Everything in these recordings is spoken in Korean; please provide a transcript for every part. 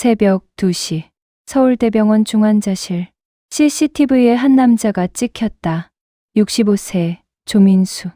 새벽 2시 서울대병원 중환자실. CCTV에 한 남자가 찍혔다. 65세 조민수.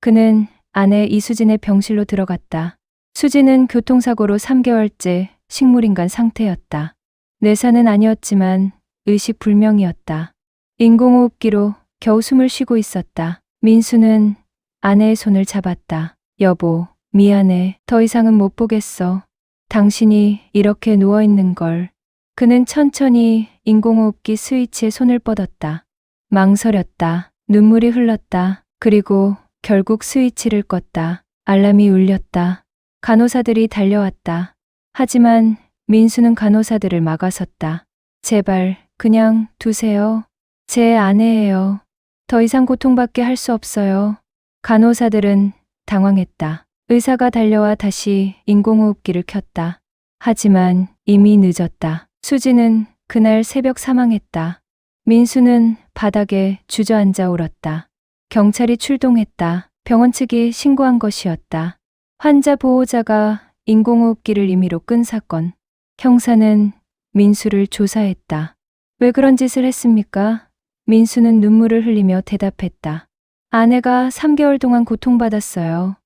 그는 아내 이수진의 병실로 들어갔다. 수진은 교통사고로 3개월째 식물인간 상태였다. 뇌사는 아니었지만 의식불명이었다. 인공호흡기로 겨우 숨을 쉬고 있었다. 민수는 아내의 손을 잡았다. 여보, 미안해. 더 이상은 못 보겠어. 당신이 이렇게 누워있는 걸. 그는 천천히 인공호흡기 스위치에 손을 뻗었다. 망설였다. 눈물이 흘렀다. 그리고 결국 스위치를 껐다. 알람이 울렸다. 간호사들이 달려왔다. 하지만 민수는 간호사들을 막아섰다. 제발 그냥 두세요. 제 아내예요. 더 이상 고통받게 할 수 없어요. 간호사들은 당황했다. 의사가 달려와 다시 인공호흡기를 켰다. 하지만 이미 늦었다. 수지는 그날 새벽 사망했다. 민수는 바닥에 주저앉아 울었다. 경찰이 출동했다. 병원 측이 신고한 것이었다. 환자 보호자가 인공호흡기를 임의로 끈 사건. 형사는 민수를 조사했다. 왜 그런 짓을 했습니까? 민수는 눈물을 흘리며 대답했다. 아내가 3개월 동안 고통받았어요.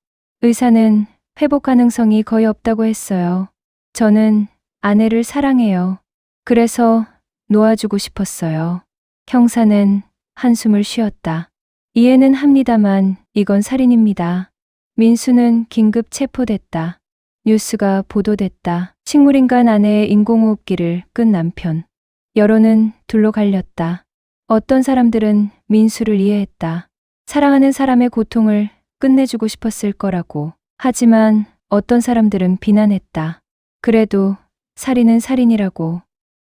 의사는 회복 가능성이 거의 없다고 했어요. 저는 아내를 사랑해요. 그래서 놓아주고 싶었어요. 형사는 한숨을 쉬었다. 이해는 합니다만 이건 살인입니다. 민수는 긴급 체포됐다. 뉴스가 보도됐다. 식물인간 아내의 인공호흡기를 끈 남편. 여론은 둘로 갈렸다. 어떤 사람들은 민수를 이해했다. 사랑하는 사람의 고통을 끝내주고 싶었을 거라고. 하지만 어떤 사람들은 비난했다. 그래도 살인은 살인이라고.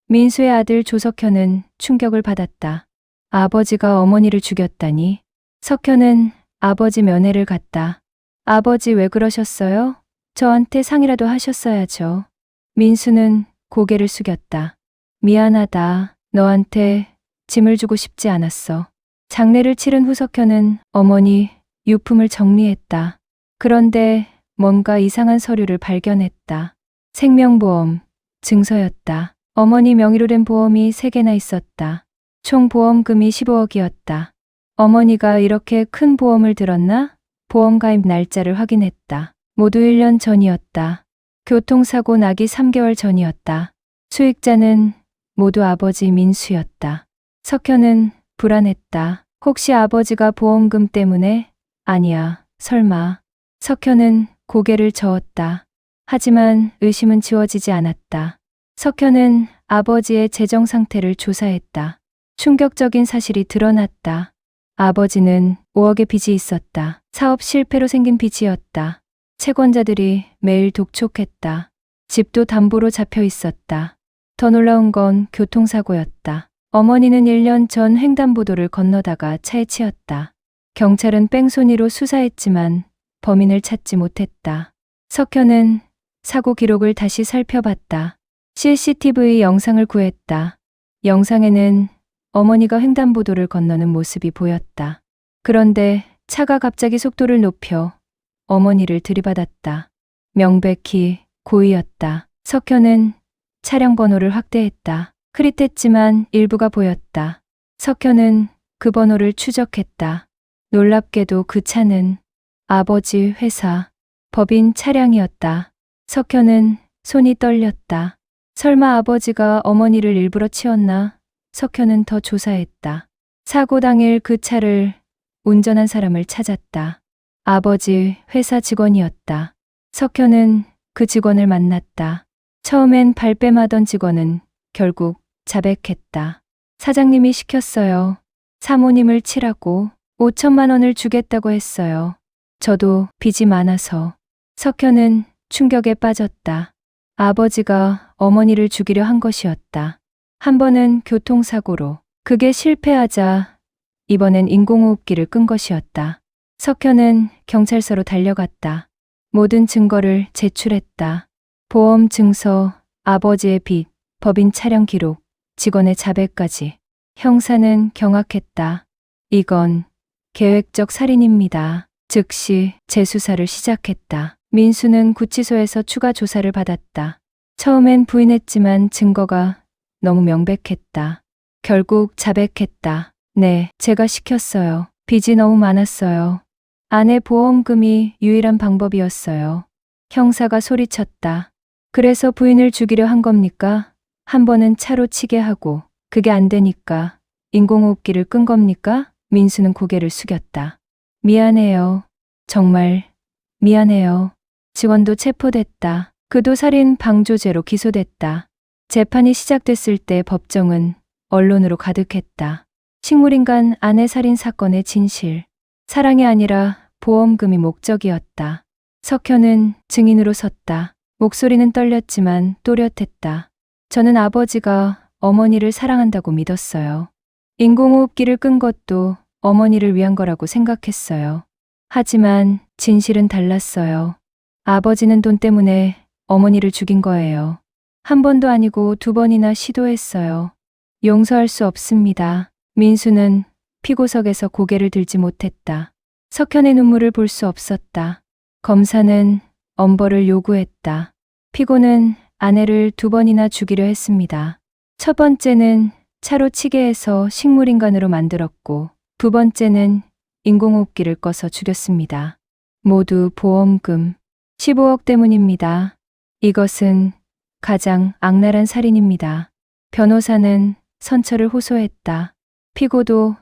민수의 아들 조석현은 충격을 받았다. 아버지가 어머니를 죽였다니. 석현은 아버지 면회를 갔다. 아버지 왜 그러셨어요? 저한테 상의라도 하셨어야죠. 민수는 고개를 숙였다. 미안하다. 너한테 짐을 주고 싶지 않았어. 장례를 치른 후 석현은 어머니 유품을 정리했다. 그런데 뭔가 이상한 서류를 발견했다. 생명보험 증서였다. 어머니 명의로 된 보험이 3개나 있었다. 총 보험금이 15억이었다. 어머니가 이렇게 큰 보험을 들었나? 보험 가입 날짜를 확인했다. 모두 1년 전이었다. 교통사고 나기 3개월 전이었다. 수익자는 모두 아버지 민수였다. 석현은 불안했다. 혹시 아버지가 보험금 때문에? 아니야, 설마. 석현은 고개를 저었다. 하지만 의심은 지워지지 않았다. 석현은 아버지의 재정 상태를 조사했다. 충격적인 사실이 드러났다. 아버지는 5억의 빚이 있었다. 사업 실패로 생긴 빚이었다. 채권자들이 매일 독촉했다. 집도 담보로 잡혀 있었다. 더 놀라운 건 교통사고였다. 어머니는 1년 전 횡단보도를 건너다가 차에 치였다. 경찰은 뺑소니로 수사했지만 범인을 찾지 못했다. 석현은 사고 기록을 다시 살펴봤다. CCTV 영상을 구했다. 영상에는 어머니가 횡단보도를 건너는 모습이 보였다. 그런데 차가 갑자기 속도를 높여 어머니를 들이받았다. 명백히 고의였다. 석현은 차량 번호를 확대했다. 흐릿했지만 일부가 보였다. 석현은 그 번호를 추적했다. 놀랍게도 그 차는 아버지 회사, 법인 차량이었다. 석현은 손이 떨렸다. 설마 아버지가 어머니를 일부러 치웠나? 석현은 더 조사했다. 사고 당일 그 차를 운전한 사람을 찾았다. 아버지 회사 직원이었다. 석현은 그 직원을 만났다. 처음엔 발뺌하던 직원은 결국 자백했다. 사장님이 시켰어요. 사모님을 치라고 5천만 원을 주겠다고 했어요. 저도 빚이 많아서. 석현은 충격에 빠졌다. 아버지가 어머니를 죽이려 한 것이었다. 한 번은 교통사고로, 그게 실패하자 이번엔 인공호흡기를 끈 것이었다. 석현은 경찰서로 달려갔다. 모든 증거를 제출했다. 보험 증서, 아버지의 빚, 법인 차량 기록, 직원의 자백까지. 형사는 경악했다. 이건 계획적 살인입니다. 즉시 재수사를 시작했다. 민수는 구치소에서 추가 조사를 받았다. 처음엔 부인했지만 증거가 너무 명백했다. 결국 자백했다. 네, 제가 시켰어요. 빚이 너무 많았어요. 아내 보험금이 유일한 방법이었어요. 형사가 소리쳤다. 그래서 부인을 죽이려 한 겁니까? 한 번은 차로 치게 하고 그게 안 되니까 인공호흡기를 끈 겁니까? 민수는 고개를 숙였다. 미안해요. 정말 미안해요. 직원도 체포됐다. 그도 살인 방조죄로 기소됐다. 재판이 시작됐을 때 법정은 언론으로 가득했다. 식물인간 아내 살인 사건의 진실. 사랑이 아니라 보험금이 목적이었다. 석현은 증인으로 섰다. 목소리는 떨렸지만 또렷했다. 저는 아버지가 어머니를 사랑한다고 믿었어요. 인공호흡기를 끈 것도 어머니를 위한 거라고 생각했어요. 하지만 진실은 달랐어요. 아버지는 돈 때문에 어머니를 죽인 거예요. 한 번도 아니고 2번이나 시도했어요. 용서할 수 없습니다. 민수는 피고석에서 고개를 들지 못했다. 석현의 눈물을 볼 수 없었다. 검사는 엄벌을 요구했다. 피고는 아내를 2번이나 죽이려 했습니다. 첫 번째는 차로 치게 해서 식물인간으로 만들었고 2번째는 인공호흡기를 꺼서 죽였습니다. 모두 보험금 15억 때문입니다. 이것은 가장 악랄한 살인입니다. 변호사는 선처를 호소했다. 피고도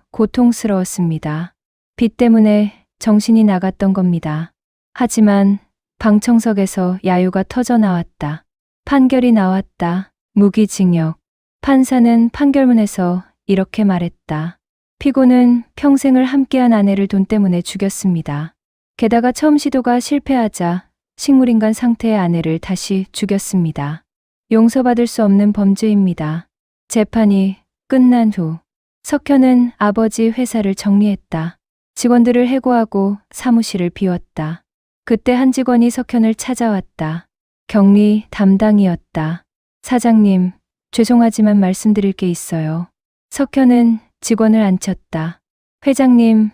고통스러웠습니다. 빚 때문에 정신이 나갔던 겁니다. 하지만 방청석에서 야유가 터져 나왔다. 판결이 나왔다. 무기징역. 판사는 판결문에서 이렇게 말했다. 피고는 평생을 함께한 아내를 돈 때문에 죽였습니다. 게다가 처음 시도가 실패하자 식물인간 상태의 아내를 다시 죽였습니다. 용서받을 수 없는 범죄입니다. 재판이 끝난 후 석현은 아버지 회사를 정리했다. 직원들을 해고하고 사무실을 비웠다. 그때 한 직원이 석현을 찾아왔다. 격리 담당이었다. 사장님, 죄송하지만 말씀드릴 게 있어요. 석현은 직원을 앉혔다. 회장님,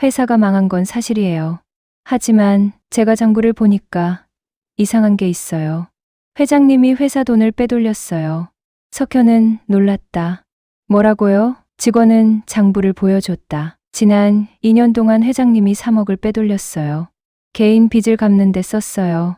회사가 망한 건 사실이에요. 하지만 제가 장부를 보니까 이상한 게 있어요. 회장님이 회사 돈을 빼돌렸어요. 석현은 놀랐다. 뭐라고요? 직원은 장부를 보여줬다. 지난 2년 동안 회장님이 3억을 빼돌렸어요. 개인 빚을 갚는 데 썼어요.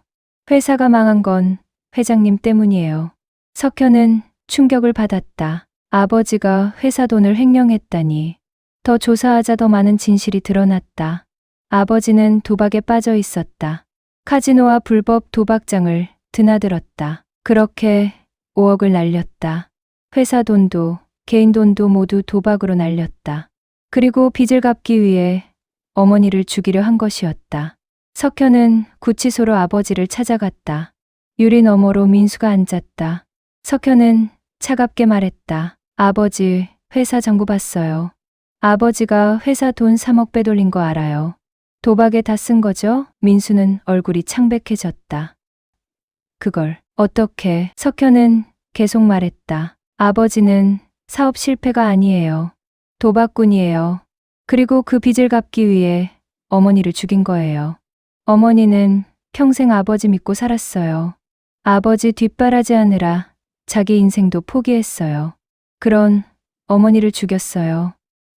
회사가 망한 건 회장님 때문이에요. 석현은 충격을 받았다. 아버지가 회사 돈을 횡령했다니. 더 조사하자 더 많은 진실이 드러났다. 아버지는 도박에 빠져 있었다. 카지노와 불법 도박장을 드나들었다. 그렇게 5억을 날렸다. 회사 돈도 개인 돈도 모두 도박으로 날렸다. 그리고 빚을 갚기 위해 어머니를 죽이려 한 것이었다. 석현은 구치소로 아버지를 찾아갔다. 유리 너머로 민수가 앉았다. 석현은 차갑게 말했다. 아버지, 회사 장부 봤어요. 아버지가 회사 돈 3억 빼돌린 거 알아요. 도박에 다 쓴 거죠? 민수는 얼굴이 창백해졌다. 그걸 어떻게? 석현은 계속 말했다. 아버지는 사업 실패가 아니에요. 도박꾼이에요. 그리고 그 빚을 갚기 위해 어머니를 죽인 거예요. 어머니는 평생 아버지 믿고 살았어요. 아버지 뒷바라지하느라 자기 인생도 포기했어요. 그런 어머니를 죽였어요.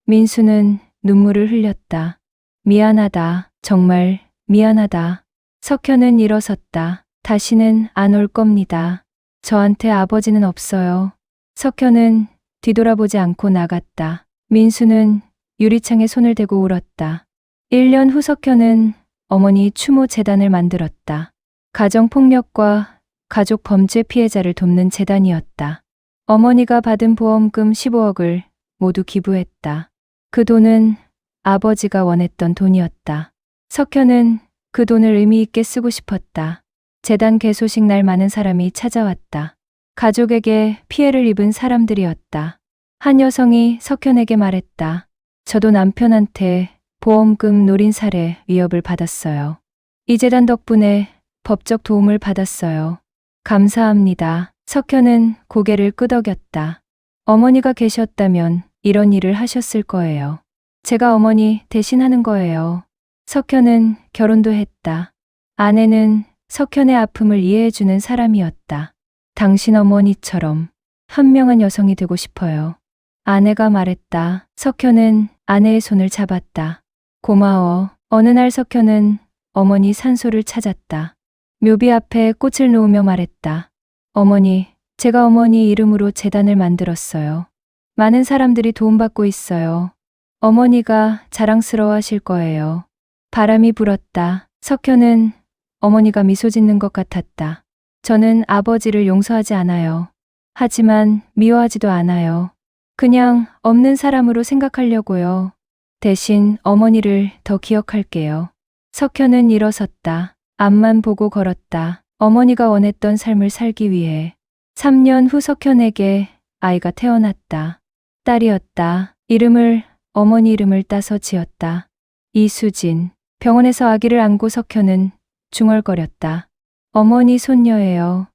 민수는 눈물을 흘렸다. 미안하다. 정말 미안하다. 석현은 일어섰다. 다시는 안 올 겁니다. 저한테 아버지는 없어요. 석현은 뒤돌아보지 않고 나갔다. 민수는 유리창에 손을 대고 울었다. 1년 후 석현은 어머니 추모 재단을 만들었다. 가정폭력과 가족 범죄 피해자를 돕는 재단이었다. 어머니가 받은 보험금 15억을 모두 기부했다. 그 돈은 아버지가 원했던 돈이었다. 석현은 그 돈을 의미 있게 쓰고 싶었다. 재단 개소식 날 많은 사람이 찾아왔다. 가족에게 피해를 입은 사람들이었다. 한 여성이 석현에게 말했다. 저도 남편한테 보험금 노린 살해 위협을 받았어요. 이 재단 덕분에 법적 도움을 받았어요. 감사합니다. 석현은 고개를 끄덕였다. 어머니가 계셨다면 이런 일을 하셨을 거예요. 제가 어머니 대신하는 거예요. 석현은 결혼도 했다. 아내는 석현의 아픔을 이해해주는 사람이었다. 당신 어머니처럼 현명한 여성이 되고 싶어요. 아내가 말했다. 석현은 아내의 손을 잡았다. 고마워. 어느 날 석현은 어머니 산소를 찾았다. 묘비 앞에 꽃을 놓으며 말했다. 어머니, 제가 어머니 이름으로 재단을 만들었어요. 많은 사람들이 도움받고 있어요. 어머니가 자랑스러워하실 거예요. 바람이 불었다. 석현은 어머니가 미소 짓는 것 같았다. 저는 아버지를 용서하지 않아요. 하지만 미워하지도 않아요. 그냥 없는 사람으로 생각하려고요. 대신 어머니를 더 기억할게요. 석현은 일어섰다. 앞만 보고 걸었다. 어머니가 원했던 삶을 살기 위해. 3년 후 석현에게 아이가 태어났다. 딸이었다. 이름을 어머니 이름을 따서 지었다. 이수진. 병원에서 아기를 안고 석현은 중얼거렸다. 어머니 손녀예요.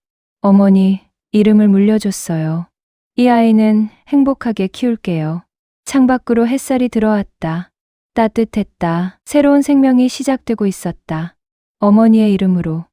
어머니 이름을 물려줬어요. 이 아이는 행복하게 키울게요. 창밖으로 햇살이 들어왔다. 따뜻했다. 새로운 생명이 시작되고 있었다. 어머니의 이름으로.